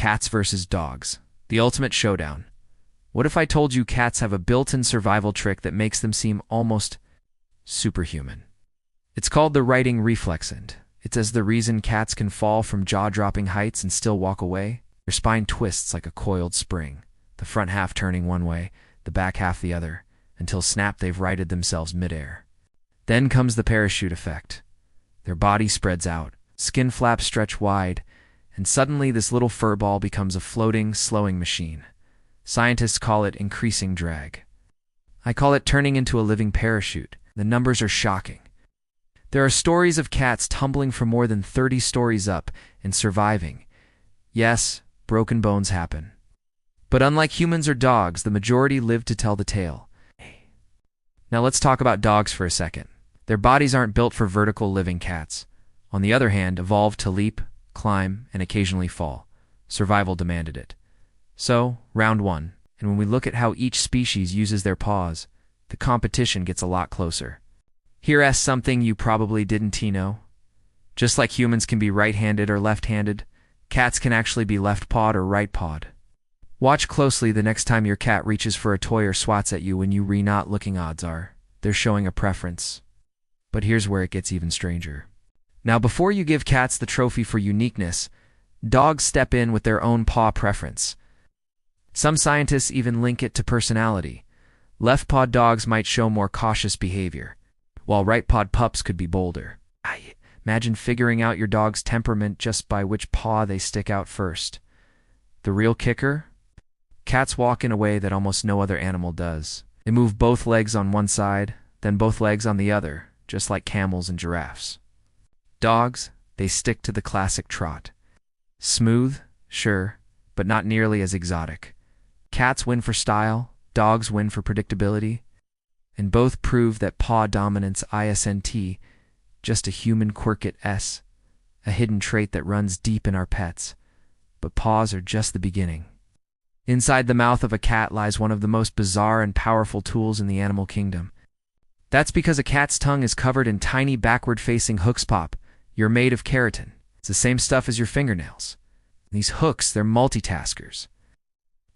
Cats versus dogs. The ultimate showdown. What if I told you cats have a built-in survival trick that makes them seem almost superhuman? It's called the righting reflex, and it's as the reason cats can fall from jaw-dropping heights and still walk away. Their spine twists like a coiled spring, the front half turning one way, the back half the other, until snap they've righted themselves midair. Then comes the parachute effect. Their body spreads out, skin flaps stretch wide, and suddenly this little fur ball becomes a floating, slowing machine. Scientists call it increasing drag. I call it turning into a living parachute. The numbers are shocking. There are stories of cats tumbling from more than 30 stories up and surviving. Yes, broken bones happen. But unlike humans or dogs, the majority live to tell the tale. Now let's talk about dogs for a second. Their bodies aren't built for vertical living cats. On the other hand, evolved to leap, climb, and occasionally fall. Survival demanded it. So, round one, and when we look at how each species uses their paws, the competition gets a lot closer. Here's something you probably didn't know. Just like humans can be right-handed or left-handed, cats can actually be left-pawed or right-pawed. Watch closely the next time your cat reaches for a toy or swats at you when you not looking. Odds are they're showing a preference. But here's where it gets even stranger. Now, before you give cats the trophy for uniqueness, dogs step in with their own paw preference. Some scientists even link it to personality. Left-pawed dogs might show more cautious behavior, while right-pawed pups could be bolder. Imagine figuring out your dog's temperament just by which paw they stick out first. The real kicker? Cats walk in a way that almost no other animal does. They move both legs on one side, then both legs on the other, just like camels and giraffes. Dogs, they stick to the classic trot. Smooth, sure, but not nearly as exotic. Cats win for style, dogs win for predictability, and both prove that paw dominance isn't just a human quirk, it's a hidden trait that runs deep in our pets. But paws are just the beginning. Inside the mouth of a cat lies one of the most bizarre and powerful tools in the animal kingdom. That's because a cat's tongue is covered in tiny backward-facing hooks. You're made of keratin. It's the same stuff as your fingernails. These hooks, they're multitaskers.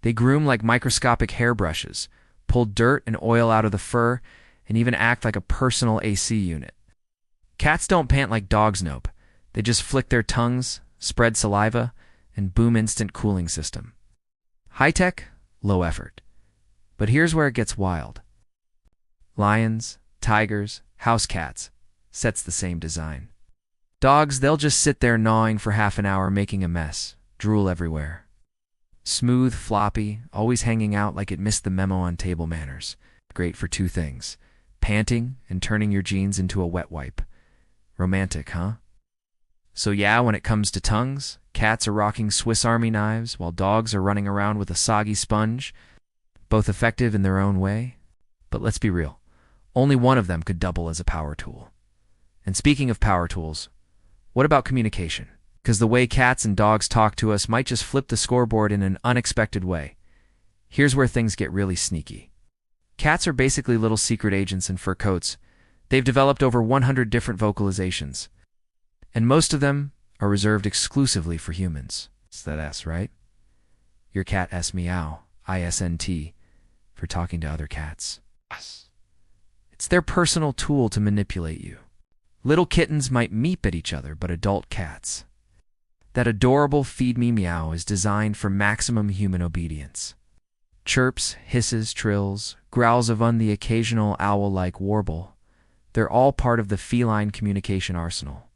They groom like microscopic hairbrushes, pull dirt and oil out of the fur, and even act like a personal AC unit. Cats don't pant like dogs, nope. They just flick their tongues, spread saliva, and boom, instant cooling system. High tech, low effort. But here's where it gets wild. Lions, tigers, house cats, sets the same design. Dogs, they'll just sit there gnawing for half an hour making a mess, drool everywhere. Smooth, floppy, always hanging out like it missed the memo on table manners. Great for two things: panting and turning your jeans into a wet wipe. Romantic, huh? So yeah, when it comes to tongues, cats are rocking Swiss Army knives while dogs are running around with a soggy sponge, both effective in their own way. But let's be real, only one of them could double as a power tool. And speaking of power tools, what about communication? Because the way cats and dogs talk to us might just flip the scoreboard in an unexpected way. Here's where things get really sneaky. Cats are basically little secret agents in fur coats. They've developed over 100 different vocalizations, and most of them are reserved exclusively for humans. It's that S, right? Your cat S meow, ISNT, for talking to other cats. It's their personal tool to manipulate you. Little kittens might meep at each other, but adult cats. That adorable feed me meow is designed for maximum human obedience. Chirps, hisses, trills, growls of the occasional owl-like warble, they're all part of the feline communication arsenal.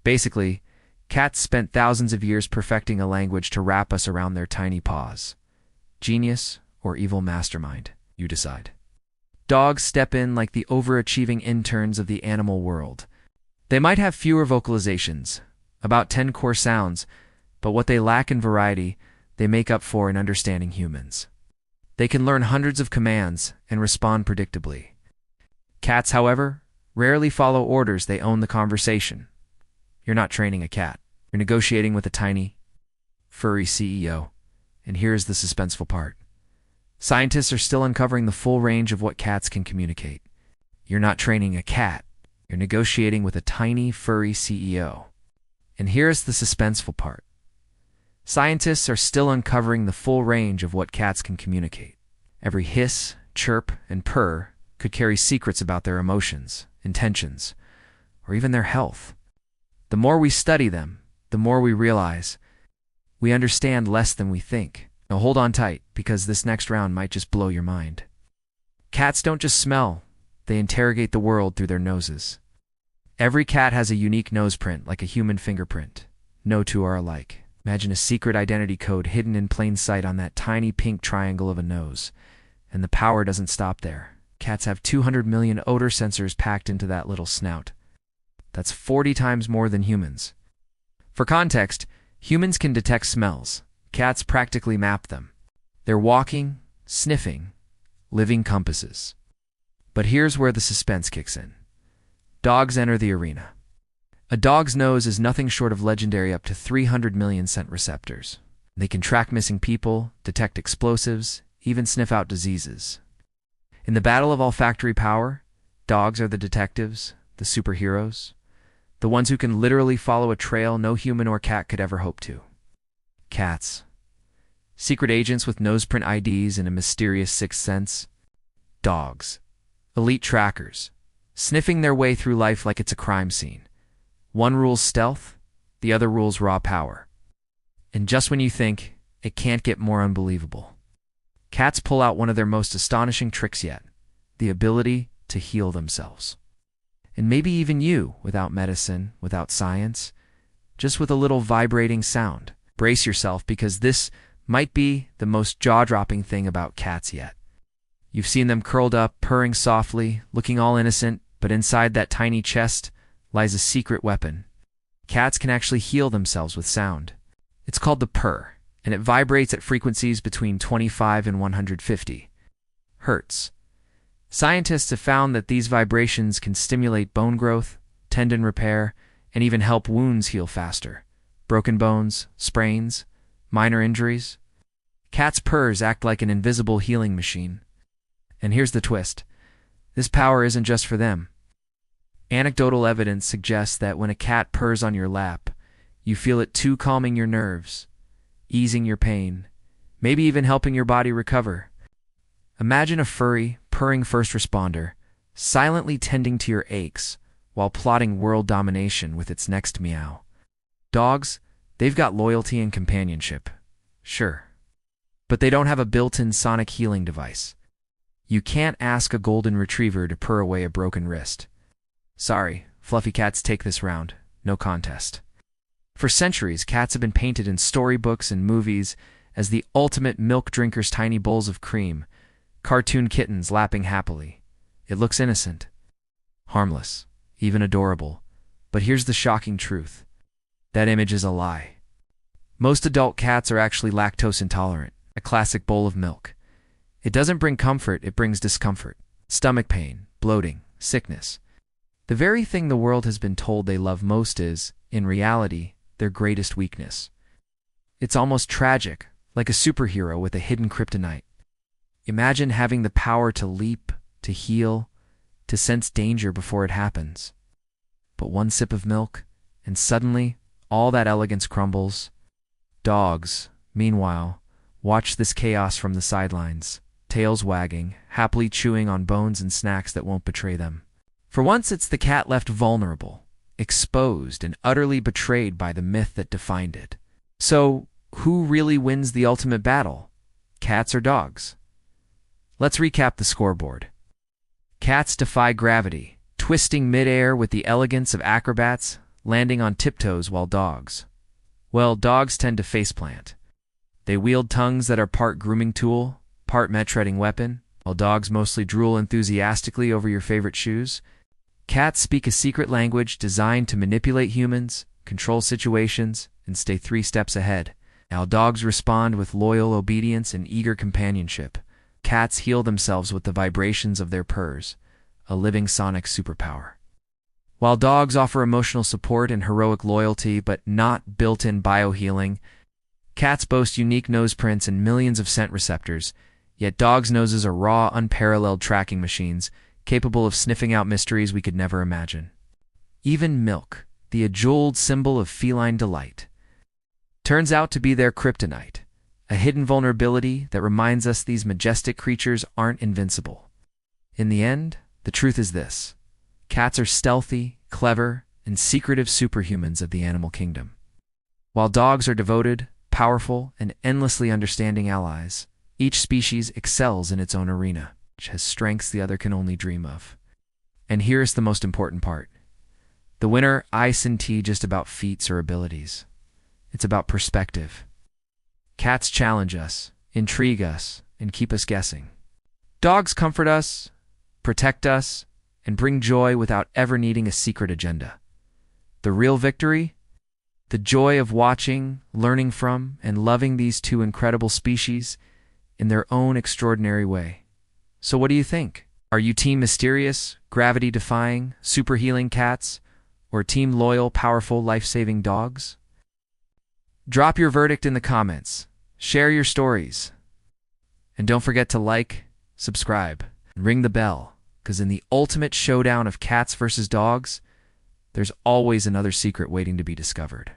Basically, cats spent thousands of years perfecting a language to wrap us around their tiny paws. Genius or evil mastermind, you decide. Dogs step in like the overachieving interns of the animal world. They might have fewer vocalizations, about 10 core sounds, but what they lack in variety, they make up for in understanding humans. They can learn hundreds of commands and respond predictably. Cats, however, rarely follow orders, they own the conversation. You're not training a cat. You're negotiating with a tiny, furry CEO. And here's the suspenseful part. Scientists are still uncovering the full range of what cats can communicate. You're not training a cat. You're negotiating with a tiny, furry CEO. And here's the suspenseful part. Scientists are still uncovering the full range of what cats can communicate. Every hiss, chirp, and purr could carry secrets about their emotions, intentions, or even their health. The more we study them, the more we realize we understand less than we think. Now hold on tight, because this next round might just blow your mind. Cats don't just smell, they interrogate the world through their noses. Every cat has a unique nose print, like a human fingerprint. No two are alike. Imagine a secret identity code hidden in plain sight on that tiny pink triangle of a nose. And the power doesn't stop there. Cats have 200 million odor sensors packed into that little snout. That's 40 times more than humans. For context, humans can detect smells. Cats practically map them. They're walking, sniffing, living compasses. But here's where the suspense kicks in. Dogs enter the arena. A dog's nose is nothing short of legendary, up to 300 million scent receptors. They can track missing people, detect explosives, even sniff out diseases. In the battle of olfactory power, dogs are the detectives, the superheroes, the ones who can literally follow a trail no human or cat could ever hope to. Cats. Secret agents with noseprint IDs and a mysterious sixth sense. Dogs. Elite trackers, sniffing their way through life like it's a crime scene. One rules stealth, the other rules raw power. And just when you think it can't get more unbelievable, cats pull out one of their most astonishing tricks yet, the ability to heal themselves. And maybe even you, without medicine, without science, just with a little vibrating sound. Brace yourself, because this might be the most jaw-dropping thing about cats yet. You've seen them curled up, purring softly, looking all innocent, but inside that tiny chest lies a secret weapon. Cats can actually heal themselves with sound. It's called the purr, and it vibrates at frequencies between 25 and 150 hertz. Scientists have found that these vibrations can stimulate bone growth, tendon repair, and even help wounds heal faster. Broken bones, sprains, minor injuries. Cats' purrs act like an invisible healing machine. And here's the twist. This power isn't just for them. Anecdotal evidence suggests that when a cat purrs on your lap, you feel it too, calming your nerves, easing your pain, maybe even helping your body recover. Imagine a furry, purring first responder, silently tending to your aches while plotting world domination with its next meow. Dogs, they've got loyalty and companionship, sure, but they don't have a built-in sonic healing device. You can't ask a golden retriever to purr away a broken wrist. Sorry, fluffy cats take this round. No contest. For centuries, cats have been painted in storybooks and movies as the ultimate milk drinkers, tiny bowls of cream, cartoon kittens lapping happily. It looks innocent, harmless, even adorable. But here's the shocking truth. That image is a lie. Most adult cats are actually lactose intolerant, a classic bowl of milk. It doesn't bring comfort, it brings discomfort, stomach pain, bloating, sickness. The very thing the world has been told they love most is, in reality, their greatest weakness. It's almost tragic, like a superhero with a hidden kryptonite. Imagine having the power to leap, to heal, to sense danger before it happens. But one sip of milk, and suddenly, all that elegance crumbles. Dogs, meanwhile, watch this chaos from the sidelines, tails wagging, happily chewing on bones and snacks that won't betray them. For once, it's the cat left vulnerable, exposed, and utterly betrayed by the myth that defined it. So, who really wins the ultimate battle? Cats or dogs? Let's recap the scoreboard. Cats defy gravity, twisting midair with the elegance of acrobats, landing on tiptoes, while dogs, well, dogs tend to faceplant. They wield tongues that are part grooming tool, part met-treading weapon, while dogs mostly drool enthusiastically over your favorite shoes. Cats speak a secret language designed to manipulate humans, control situations, and stay 3 steps ahead. Now dogs respond with loyal obedience and eager companionship. Cats heal themselves with the vibrations of their purrs, a living sonic superpower. While dogs offer emotional support and heroic loyalty, but not built-in biohealing, cats boast unique nose prints and millions of scent receptors, yet dogs' noses are raw, unparalleled tracking machines, capable of sniffing out mysteries we could never imagine. Even milk, the adjuled symbol of feline delight, turns out to be their kryptonite, a hidden vulnerability that reminds us these majestic creatures aren't invincible. In the end, the truth is this: cats are stealthy, clever, and secretive superhumans of the animal kingdom. While dogs are devoted, powerful, and endlessly understanding allies, each species excels in its own arena, which has strengths the other can only dream of. And here's the most important part. The winner isn't just about feats or abilities. It's about perspective. Cats challenge us, intrigue us, and keep us guessing. Dogs comfort us, protect us, and bring joy without ever needing a secret agenda. The real victory? The joy of watching, learning from, and loving these two incredible species in their own extraordinary way. So what do you think? Are you team mysterious, gravity-defying, super-healing cats, or team loyal, powerful, life-saving dogs? Drop your verdict in the comments. Share your stories. And don't forget to like, subscribe, and ring the bell, because in the ultimate showdown of cats versus dogs, there's always another secret waiting to be discovered.